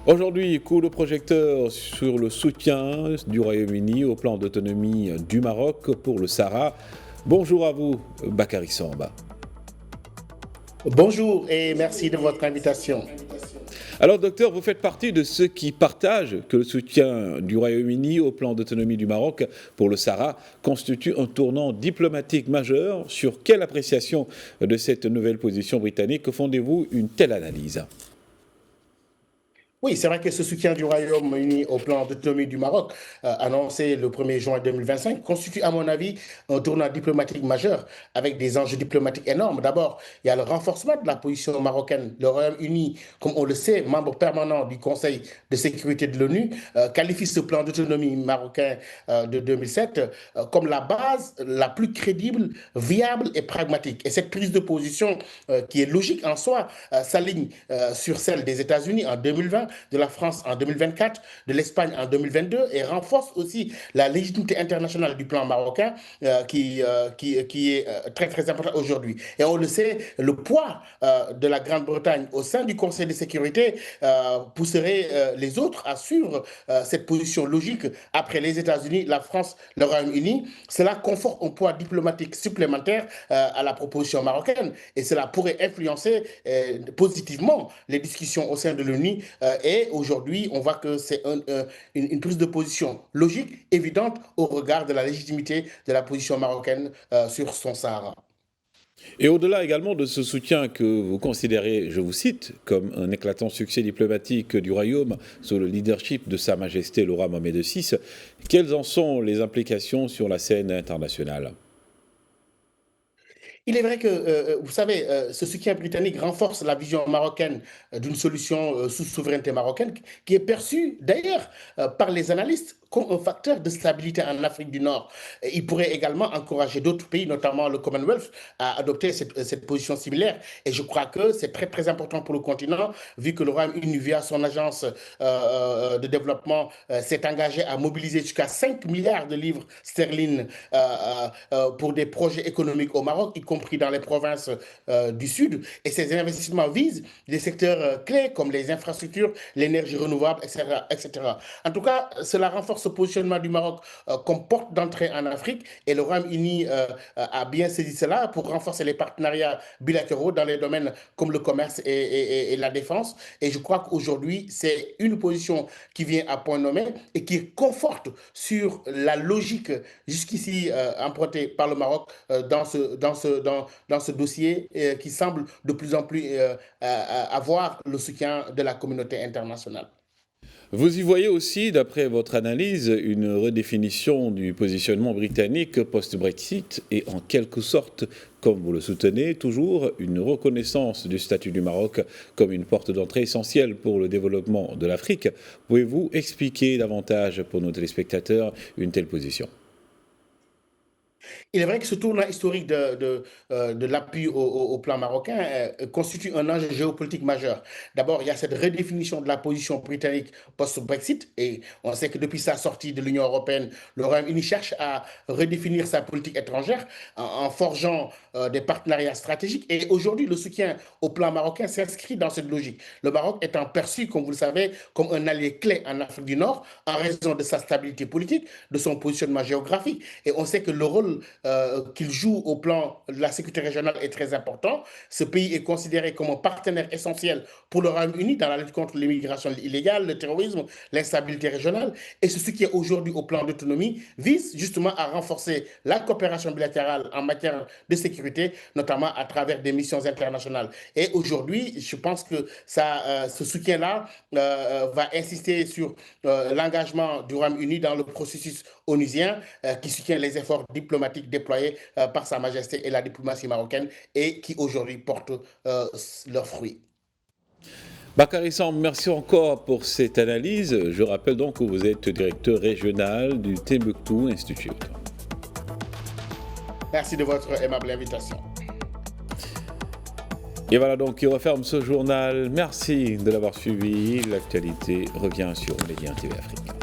Aujourd'hui, coup de projecteur sur le soutien du Royaume-Uni au plan d'autonomie du Maroc pour le Sahara. Bonjour à vous, Bakary Samba. Bonjour et merci de votre invitation. Alors, docteur, vous faites partie de ceux qui partagent que le soutien du Royaume-Uni au plan d'autonomie du Maroc pour le Sahara constitue un tournant diplomatique majeur. Sur quelle appréciation de cette nouvelle position britannique fondez-vous une telle analyse ? Oui, c'est vrai que ce soutien du Royaume-Uni au plan d'autonomie du Maroc, annoncé le 1er juin 2025, constitue à mon avis un tournant diplomatique majeur avec des enjeux diplomatiques énormes. D'abord, il y a le renforcement de la position marocaine. Le Royaume-Uni, comme on le sait, membre permanent du Conseil de sécurité de l'ONU, qualifie ce plan d'autonomie marocain de 2007 comme la base la plus crédible, viable et pragmatique. Et cette prise de position, qui est logique en soi, s'aligne sur celle des États-Unis en 2020, de la France en 2024, de l'Espagne en 2022 et renforce aussi la légitimité internationale du plan marocain qui est très très important aujourd'hui. Et on le sait, le poids de la Grande-Bretagne au sein du Conseil de sécurité pousserait les autres à suivre cette position logique après les États-Unis, la France, le Royaume-Uni. Cela conforte un poids diplomatique supplémentaire à la proposition marocaine et cela pourrait influencer positivement les discussions au sein de l'ONU et aujourd'hui, on voit que c'est une prise de position logique, évidente au regard de la légitimité de la position marocaine sur son Sahara. Et au-delà également de ce soutien que vous considérez, je vous cite, comme un éclatant succès diplomatique du Royaume sous le leadership de Sa Majesté le roi Mohamed VI, quelles en sont les implications sur la scène internationale ? Il est vrai que, vous savez, ce soutien britannique renforce la vision marocaine d'une solution sous souveraineté marocaine, qui est perçue d'ailleurs par les analystes comme un facteur de stabilité en Afrique du Nord. Et il pourrait également encourager d'autres pays, notamment le Commonwealth, à adopter cette position similaire. Et je crois que c'est très très important pour le continent, vu que le Royaume-Uni, via son agence de développement, s'est engagé à mobiliser jusqu'à 5 milliards de livres sterling pour des projets économiques au Maroc, y compris dans les provinces du Sud. Et ces investissements visent des secteurs clés comme les infrastructures, l'énergie renouvelable, etc., etc. En tout cas, cela renforce ce positionnement du Maroc comme porte d'entrée en Afrique et le Royaume-Uni a bien saisi cela pour renforcer les partenariats bilatéraux dans les domaines comme le commerce et la défense. Et je crois qu'aujourd'hui, c'est une position qui vient à point nommé et qui conforte sur la logique jusqu'ici empruntée par le Maroc dans ce dossier qui semble de plus en plus avoir le soutien de la communauté internationale. Vous y voyez aussi, d'après votre analyse, une redéfinition du positionnement britannique post-Brexit et en quelque sorte, comme vous le soutenez toujours, une reconnaissance du statut du Maroc comme une porte d'entrée essentielle pour le développement de l'Afrique. Pouvez-vous expliquer davantage pour nos téléspectateurs une telle position ? Il est vrai que ce tournant historique de l'appui au plan marocain constitue un enjeu géopolitique majeur. D'abord, il y a cette redéfinition de la position britannique post-Brexit et on sait que depuis sa sortie de l'Union européenne, le Royaume-Uni cherche à redéfinir sa politique étrangère en forgeant des partenariats stratégiques. Et aujourd'hui, le soutien au plan marocain s'inscrit dans cette logique. Le Maroc étant perçu, comme vous le savez, comme un allié clé en Afrique du Nord en raison de sa stabilité politique, de son positionnement géographique. Et on sait que le rôle qu'il joue au plan de la sécurité régionale est très important. Ce pays est considéré comme un partenaire essentiel pour le Royaume-Uni dans la lutte contre l'immigration illégale, le terrorisme, l'instabilité régionale. Et ce qui est aujourd'hui au plan d'autonomie vise justement à renforcer la coopération bilatérale en matière de sécurité, notamment à travers des missions internationales. Et aujourd'hui, je pense que ce soutien-là va insister sur l'engagement du Royaume-Uni dans le processus onusien qui soutient les efforts diplomatiques déployés par Sa Majesté et la diplomatie marocaine et qui aujourd'hui portent leurs fruits. Bakary Samb, merci encore pour cette analyse. Je rappelle donc que vous êtes directeur régional du Timbuktu Institute. Merci de votre aimable invitation. Et voilà donc qui referme ce journal. Merci de l'avoir suivi. L'actualité revient sur Média TV Afrique.